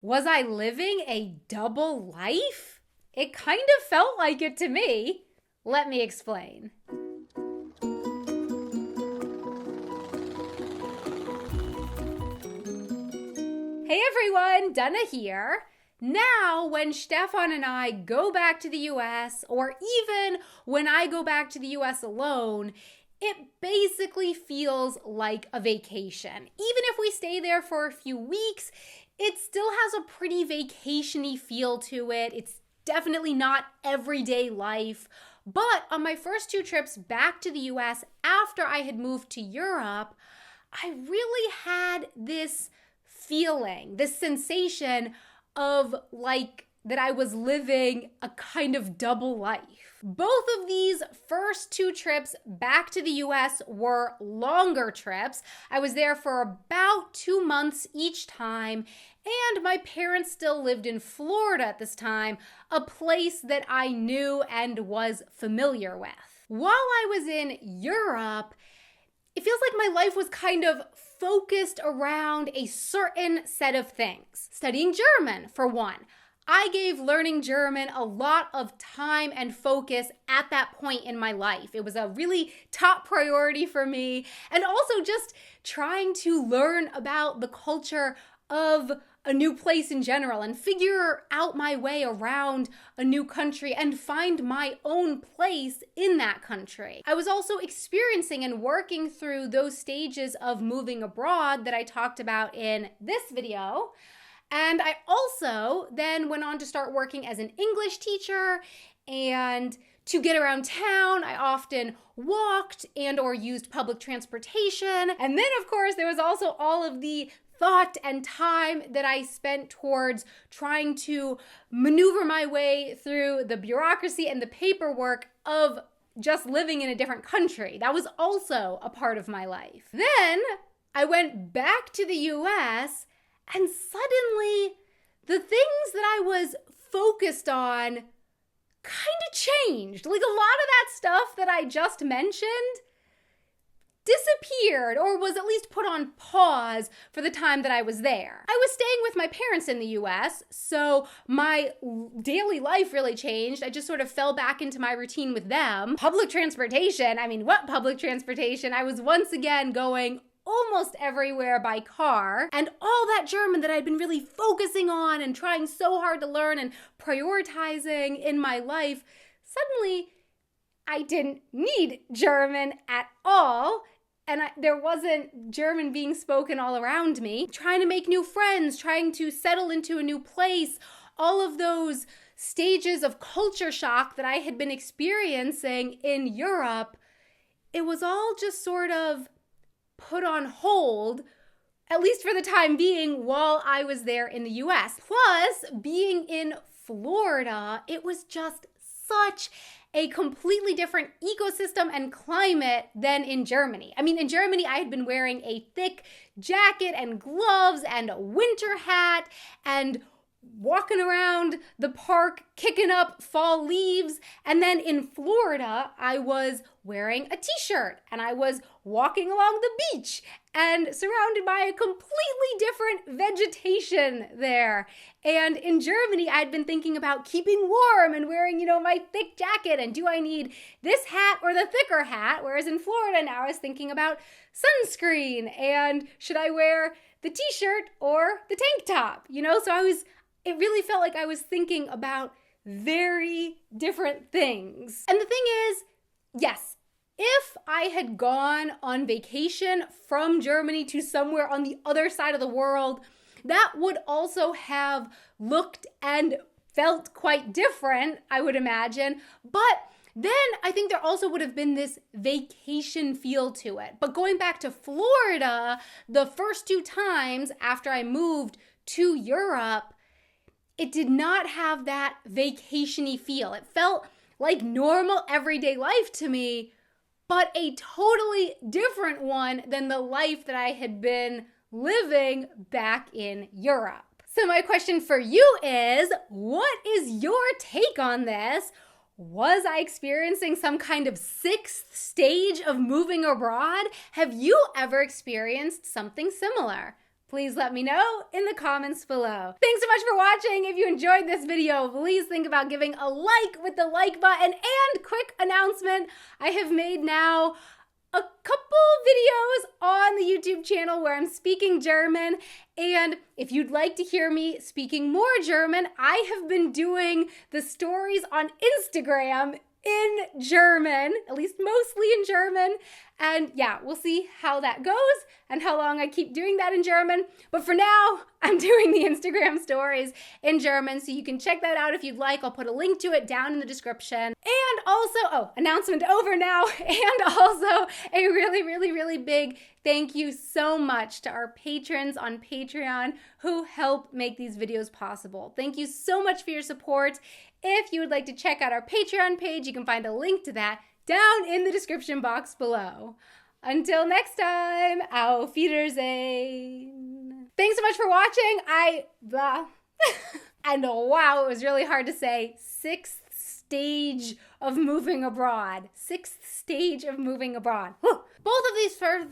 Was I living a double life? It kind of felt like it to me. Let me explain. Hey everyone, Dana here. Now, when Stefan and I go back to the US, or even when I go back to the US alone, it basically feels like a vacation. Even if we stay there for a few weeks, it still has a pretty vacation-y feel to it. It's definitely not everyday life. But on my first two trips back to the US after I had moved to Europe, I really had this feeling, this sensation of like that I was living a kind of double life. Both of these first two trips back to the US were longer trips. I was there for about 2 months each time, and my parents still lived in Florida at this time, a place that I knew and was familiar with. While I was in Europe, it feels like my life was kind of focused around a certain set of things. Studying German, for one. I gave learning German a lot of time and focus at that point in my life. It was a really top priority for me. And also just trying to learn about the culture of a new place in general and figure out my way around a new country and find my own place in that country. I was also experiencing and working through those stages of moving abroad that I talked about in this video. And I also then went on to start working as an English teacher, and to get around town, I often walked and or used public transportation. And then of course, there was also all of the thought and time that I spent towards trying to maneuver my way through the bureaucracy and the paperwork of just living in a different country. That was also a part of my life. Then I went back to the US, and suddenly the things that I was focused on kind of changed. Like a lot of that stuff that I just mentioned disappeared or was at least put on pause for the time that I was there. I was staying with my parents in the US, so my daily life really changed. I just sort of fell back into my routine with them. Public transportation, what public transportation? I was once again going almost everywhere by car, and all that German that I'd been really focusing on and trying so hard to learn and prioritizing in my life, suddenly I didn't need German at all. And there wasn't German being spoken all around me. Trying to make new friends, trying to settle into a new place, all of those stages of culture shock that I had been experiencing in Europe, it was all just sort of put on hold, at least for the time being, while I was there in the US. Plus, being in Florida, it was just such a completely different ecosystem and climate than in Germany. In Germany, I had been wearing a thick jacket and gloves and a winter hat and walking around the park, kicking up fall leaves. And then in Florida, I was wearing a t-shirt and I was walking along the beach and surrounded by a completely different vegetation there. And in Germany, I'd been thinking about keeping warm and wearing, my thick jacket. And do I need this hat or the thicker hat? Whereas in Florida now, I was thinking about sunscreen and should I wear the t-shirt or the tank top? It really felt like I was thinking about very different things. And the thing is, yes, if I had gone on vacation from Germany to somewhere on the other side of the world, that would also have looked and felt quite different, I would imagine. But then I think there also would have been this vacation feel to it. But going back to Florida, the first two times after I moved to Europe, it did not have that vacation-y feel. It felt like normal everyday life to me, but a totally different one than the life that I had been living back in Europe. So my question for you is, what is your take on this? Was I experiencing some kind of sixth stage of moving abroad? Have you ever experienced something similar? Please let me know in the comments below. Thanks so much for watching. If you enjoyed this video, please think about giving a like with the like button. And quick announcement, I have made now a couple videos on the YouTube channel where I'm speaking German. And if you'd like to hear me speaking more German, I have been doing the stories on Instagram in German, at least mostly in German. And yeah, we'll see how that goes and how long I keep doing that in German. But for now, I'm doing the Instagram stories in German, so you can check that out if you'd like. I'll put a link to it down in the description. And also, announcement over now. And also a really, really, really big thank you so much to our patrons on Patreon who help make these videos possible. Thank you so much for your support. If you would like to check out our Patreon page, you can find a link to that down in the description box below. Until next time, auf Wiedersehen. Thanks so much for watching. And wow, it was really hard to say. Sixth stage of moving abroad. Sixth stage of moving abroad. Whew. Both of these first,